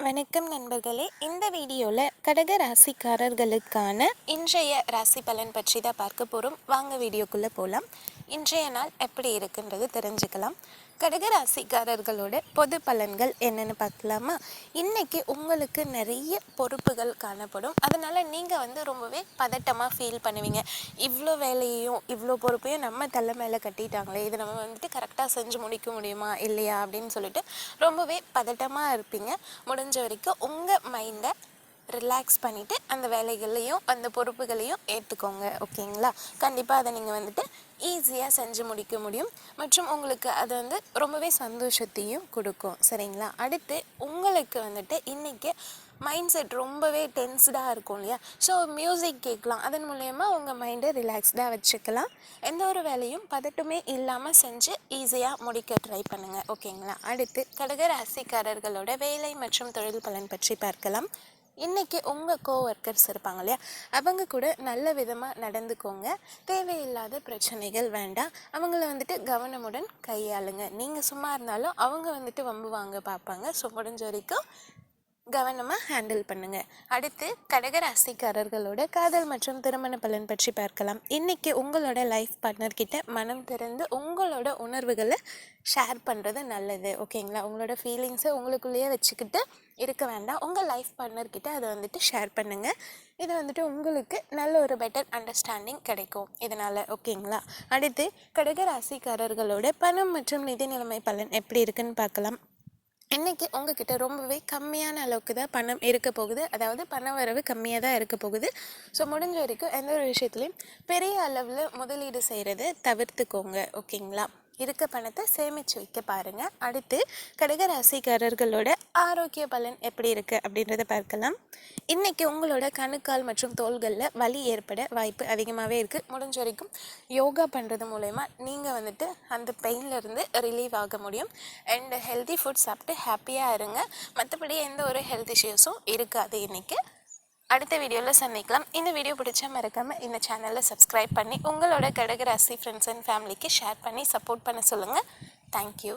வணக்கம் நண்பர்களே, இந்த வீடியோவில் கடக ராசிக்காரர்களுக்கான இன்றைய ராசி பலன் பற்றி தான் பார்க்க போகிறோம். வாங்க வீடியோக்குள்ளே போகலாம். இன்றைய நாள் எப்படி இருக்குன்றது தெரிஞ்சுக்கலாம். கடக ராசிக்காரர்களோட பொது பலன்கள் என்னென்னு பார்க்கலாமா? இன்றைக்கி உங்களுக்கு நிறைய பொறுப்புகள் காணப்படும். அதனால் நீங்கள் ரொம்பவே பதட்டமாக ஃபீல் பண்ணுவீங்க. இவ்வளோ வேலையையும் இவ்வளோ பொறுப்பையும் நம்ம தலை மேலே கட்டிட்டாங்களே, இதை நம்ம கரெக்டாக செஞ்சு முடிக்க முடியுமா இல்லையா அப்படின்னு சொல்லிட்டு ரொம்பவே பதட்டமாக இருப்பீங்க. முடிஞ்ச வரைக்கும் உங்கள் மைண்டை ரிலாக்ஸ் பண்ணிவிட்டு அந்த வேலைகளையும் அந்த பொறுப்புகளையும் ஏற்றுக்கோங்க. ஓகேங்களா? கண்டிப்பாக அதை நீங்கள் ஈஸியாக செஞ்சு முடிக்க முடியும். மற்றும் உங்களுக்கு அது ரொம்பவே சந்தோஷத்தையும் கொடுக்கும். சரிங்களா? அடுத்து உங்களுக்கு இன்றைக்கி மைண்ட் செட் ரொம்பவே டென்ஸ்டாக இருக்கும் இல்லையா? ஸோ மியூசிக் கேட்கலாம். அதன் மூலயமா உங்கள் மைண்டை ரிலாக்ஸ்டாக வச்சுக்கலாம். எந்த ஒரு வேலையும் பதட்டமே இல்லாமல் செஞ்சு ஈஸியாக முடிக்க ட்ரை பண்ணுங்கள். ஓகேங்களா? அடுத்து கடக ராசிக்காரர்களோட வேலை மற்றும் தொழில் பலன் பற்றி பார்க்கலாம். இன்றைக்கி உங்கள் கோவொர்க்கர்ஸ் இருப்பாங்க இல்லையா, அவங்க கூட நல்ல விதமாக நடந்துக்கோங்க. தேவையில்லாத பிரச்சனைகள் வேண்டாம். அவங்கள கவனமுடன் கையாளுங்க. நீங்கள் சும்மா இருந்தாலும் அவங்க வம்பு வாங்க பார்ப்பாங்க. ஸோ முடிஞ்ச வரைக்கும் கவனமாக ஹேண்டில் பண்ணுங்கள். அடுத்து கடக ராசிக்காரர்களோட காதல் மற்றும் திருமண பலன் பற்றி பார்க்கலாம். இன்றைக்கி உங்களோட லைஃப் பார்ட்னர்கிட்ட மனம் திறந்து உங்களோட உணர்வுகளை ஷேர் பண்ணுறது நல்லது. ஓகேங்களா? உங்களோட ஃபீலிங்ஸை உங்களுக்குள்ளேயே வச்சுக்கிட்டு இருக்க வேண்டாம். உங்கள் லைஃப் பார்ட்னர்கிட்ட அதை ஷேர் பண்ணுங்கள். இது உங்களுக்கு நல்ல ஒரு பெட்டர் அண்டர்ஸ்டாண்டிங் கிடைக்கும் இதனால். ஓகேங்களா? அடுத்து கடக ராசிக்காரர்களோட பணம் மற்றும் நிதி நிலைமை பலன் எப்படி இருக்குன்னு பார்க்கலாம். இன்றைக்கி உங்ககிட்ட ரொம்பவே கம்மியான அளவுக்கு தான் பணம் இருக்க போகுது. அதாவது பண வரவு கம்மியாக தான் இருக்க போகுது. ஸோ முடிஞ்ச வரைக்கும் எந்த ஒரு விஷயத்துலையும் பெரிய அளவில் முதலீடு செய்கிறத தவிர்த்துக்கோங்க. ஓகேங்களா? இருக்க பணத்தை சேமித்து வைக்க பாருங்கள். அடுத்து கடக ராசிக்காரர்களோட ஆரோக்கிய பலன் எப்படி இருக்குது அப்படின்றத பார்க்கலாம். இன்றைக்கி உங்களோட கணுக்கால் மற்றும் தோள்களில் வலி ஏற்பட வாய்ப்பு அதிகமாகவே இருக்குது. முடிஞ்ச வரைக்கும் யோகா பண்ணுறது மூலயமா நீங்கள் அந்த பெயின்லேருந்து ரிலீவ் ஆக முடியும். அண்ட் ஹெல்தி ஃபுட் சாப்பிட்டு ஹாப்பியாக இருங்க. மற்றபடி எந்த ஒரு ஹெல்த் இஷ்யூஸும் இருக்காது. இன்றைக்கி அடுத்த வீடியோவில் சந்திக்கலாம். இந்த வீடியோ பிடிச்சா மறக்காமல் இந்த சேனலை சப்ஸ்கிரைப் பண்ணி உங்களோட கடக ராசி ஃப்ரெண்ட்ஸ் அண்ட் ஃபேமிலிக்கு ஷேர் பண்ணி சப்போர்ட் பண்ண சொல்லுங்கள். தேங்க்யூ.